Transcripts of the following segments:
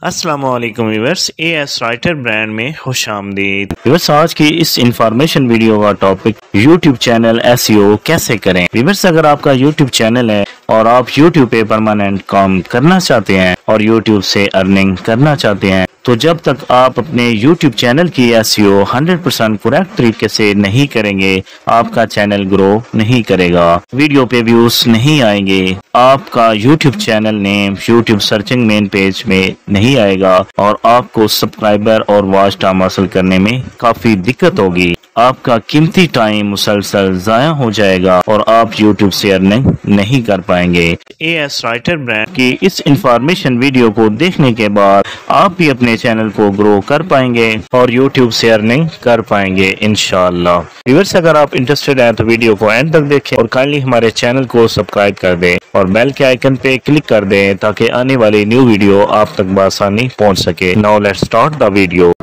अस्सलामुअलैकुम viewers, as writer brand में खुशामदीद। Viewers, आज की इस इंफॉर्मेशन वीडियो का टॉपिक यूट्यूब चैनल एसईओ कैसे करें। व्यूअर्स, अगर आपका यूट्यूब चैनल है और आप यूट्यूब पे परमानेंट काम करना चाहते हैं और यूट्यूब से अर्निंग करना चाहते हैं, तो जब तक आप अपने यूट्यूब चैनल की एसईओ 100% करेक्ट तरीके से नहीं करेंगे, आपका चैनल ग्रो नहीं करेगा, वीडियो पे व्यूज नहीं आएंगे, आपका YouTube channel name YouTube searching main page में नहीं आएगा और आपको सब्सक्राइबर और वॉच टाइम हासिल करने में काफी दिक्कत होगी। आपका कीमती टाइम मुसलसल जाया हो जाएगा और आप यूट्यूब से अर्निंग नहीं कर पाएंगे। एएस राइटर ब्रांड की इस इंफॉर्मेशन वीडियो को देखने के बाद आप भी अपने चैनल को ग्रो कर पाएंगे और यूट्यूब से अर्निंग कर पाएंगे इंशाअल्लाह। व्यूअर्स, अगर आप इंटरेस्टेड हैं तो वीडियो को एंड तक देखें और काइंडली हमारे चैनल को सब्सक्राइब कर दें और बेल के आइकन पे क्लिक कर दें ताकि आने वाली न्यू वीडियो आप तक बआसानी पहुंच सके। Now let's start the video.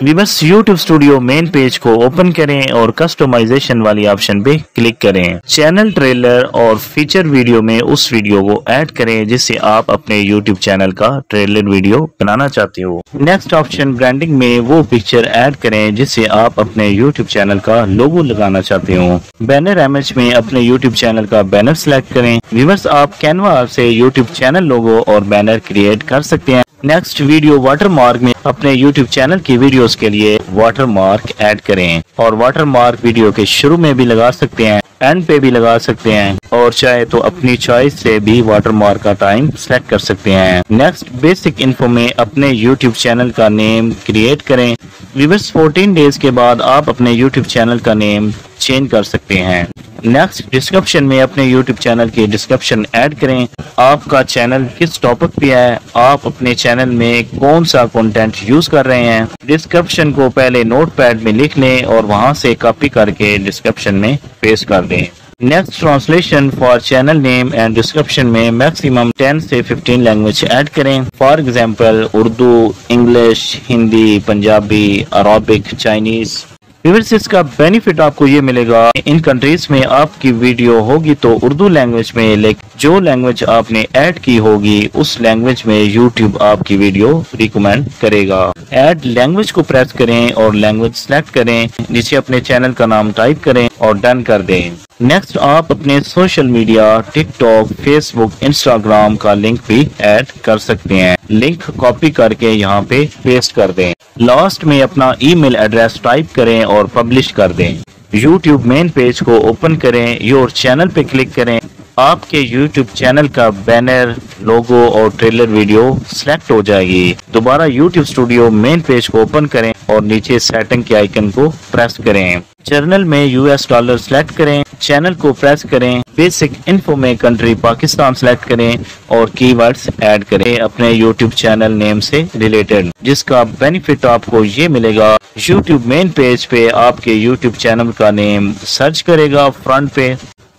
Viewers, YouTube studio main page को ओपन करें और कस्टमाइजेशन वाली ऑप्शन पे क्लिक करें। चैनल ट्रेलर और फीचर वीडियो में उस वीडियो को ऐड करें जिससे आप अपने यूट्यूब चैनल का ट्रेलर वीडियो बनाना चाहते हो। नेक्स्ट ऑप्शन ब्रांडिंग में वो पिक्चर ऐड करें जिससे आप अपने यूट्यूब चैनल का लोगो लगाना चाहते हो। बैनर इमेज में अपने यूट्यूब चैनल का बैनर सिलेक्ट करें। व्यूअर्स, आप कैनवा से यूट्यूब चैनल लोगो और बैनर क्रिएट कर सकते हैं। नेक्स्ट वीडियो वाटरमार्क में अपने YouTube चैनल की वीडियोस के लिए वाटरमार्क ऐड करें और वाटरमार्क वीडियो के शुरू में भी लगा सकते हैं, एंड पे भी लगा सकते हैं और चाहे तो अपनी चॉइस से भी वाटरमार्क का टाइम सेलेक्ट कर सकते हैं। नेक्स्ट बेसिक इन्फो में अपने YouTube चैनल का नेम क्रिएट करें। व्यूअर्स, 14 डेज के बाद आप अपने YouTube चैनल का नेम चेंज कर सकते हैं। नेक्स्ट डिस्क्रिप्शन में अपने YouTube चैनल की डिस्क्रिप्शन ऐड करें। आपका चैनल किस टॉपिक पे है, आप अपने चैनल में कौन सा कंटेंट यूज कर रहे हैं, डिस्क्रिप्शन को पहले नोटपैड में लिख लें और वहां से कॉपी करके डिस्क्रिप्शन में पेस्ट कर दें। Next translation for channel name and description में मैक्सिमम 10 से 15 लैंग्वेज ऐड करें। For example Urdu, English, Hindi, Punjabi, Arabic, Chinese. Viewers, इसका बेनिफिट आपको ये मिलेगा, इन कंट्रीज में आपकी वीडियो होगी तो उर्दू लैंग्वेज में, लेकिन जो लैंग्वेज आपने ऐड की होगी उस लैंग्वेज में यूट्यूब आपकी वीडियो रिकमेंड करेगा। ऐड लैंग्वेज को प्रेस करें और लैंग्वेज सेलेक्ट करें, नीचे अपने चैनल का नाम टाइप करें और डन कर दें। नेक्स्ट आप अपने social media TikTok, Facebook, Instagram का लिंक भी ऐड कर सकते हैं। लिंक कॉपी करके यहाँ पे पेस्ट कर दें। लास्ट में अपना ईमेल एड्रेस टाइप करें और पब्लिश कर दें। यूट्यूब मेन पेज को ओपन करें, योर चैनल पे क्लिक करें। आपके यूट्यूब चैनल का बैनर, लोगो और ट्रेलर वीडियो सिलेक्ट हो जाएगी। दोबारा यूट्यूब स्टूडियो मेन पेज को ओपन करें और नीचे सेटिंग के आइकन को प्रेस करें। चैनल में $, सिलेक्ट करें, चैनल को प्रेस करें, बेसिक इन्फो में कंट्री पाकिस्तान सिलेक्ट करें और कीवर्ड्स ऐड करें अपने यूट्यूब चैनल नेम से रिलेटेड, जिसका बेनिफिट आपको ये मिलेगा, यूट्यूब मेन पेज पे आपके यूट्यूब चैनल का नेम सर्च करेगा फ्रंट पे।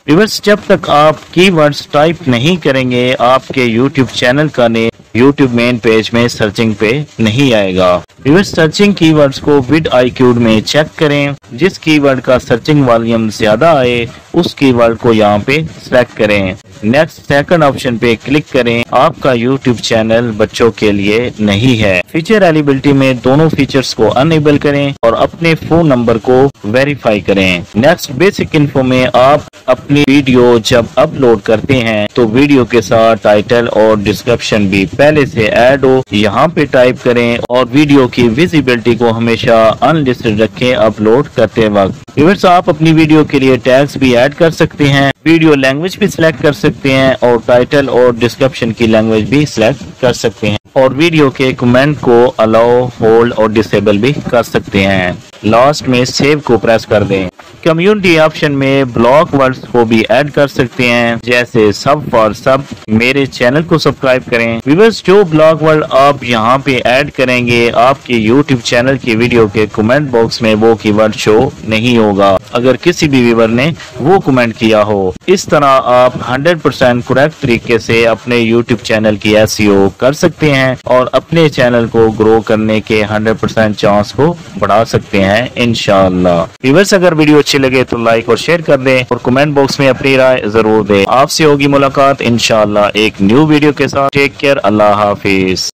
व्यूअर्स, जब तक आप कीवर्ड्स टाइप नहीं करेंगे आपके यूट्यूब चैनल का नेम यूट्यूब मेन पेज में सर्चिंग पे नहीं आएगा। व्यूअर्स, सर्चिंग कीवर्ड्स को विद iQued में चेक करें। जिस कीवर्ड का सर्चिंग वॉल्यूम ज्यादा आए उस कीवर्ड को यहाँ पे सिलेक्ट करें। नेक्स्ट सेकंड ऑप्शन पे क्लिक करें। आपका यूट्यूब चैनल बच्चों के लिए नहीं है। फीचर एलिजिबिलिटी में दोनों फीचर्स को अनेबल करें और अपने फोन नंबर को वेरीफाई करें। नेक्स्ट बेसिक इन्फो में आप अपनी वीडियो जब अपलोड करते हैं तो वीडियो के साथ टाइटल और डिस्क्रिप्शन भी पहले से ऐड हो, यहाँ पे टाइप करें और वीडियो की विजिबिलिटी को हमेशा अनलिस्टेड रखें अपलोड करते वक्त। व्यूअर्स, आप अपनी वीडियो के लिए टैग्स भी ऐड कर सकते हैं, वीडियो लैंग्वेज भी सिलेक्ट कर सकते हैं और टाइटल और डिस्क्रिप्शन की लैंग्वेज भी सिलेक्ट कर सकते हैं और वीडियो के कमेंट को अलाउ, होल्ड और डिसेबल भी कर सकते हैं। लास्ट में सेव को प्रेस कर दें। कम्युनिटी ऑप्शन में ब्लॉक वर्ड्स को भी ऐड कर सकते हैं, जैसे सब फॉर सब। मेरे चैनल को सब्सक्राइब करें। व्यूअर्स, जो ब्लॉक वर्ड आप यहाँ पे ऐड करेंगे आपके यूट्यूब चैनल की वीडियो के कमेंट बॉक्स में वो कीवर्ड शो नहीं होगा अगर किसी भी व्यूअर ने वो कमेंट किया हो। इस तरह आप 100% करेक्ट तरीके से अपने यूट्यूब चैनल की SEO कर सकते हैं और अपने चैनल को ग्रो करने के 100% चांस को बढ़ा सकते हैं इंशाअल्लाह। व्यूअर्स, अगर वीडियो अच्छी लगे तो लाइक और शेयर कर दें और कमेंट बॉक्स में अपनी राय जरूर दें। आपसे होगी मुलाकात इंशाअल्लाह एक न्यू वीडियो के साथ। टेक केयर, अल्लाह हाफिज।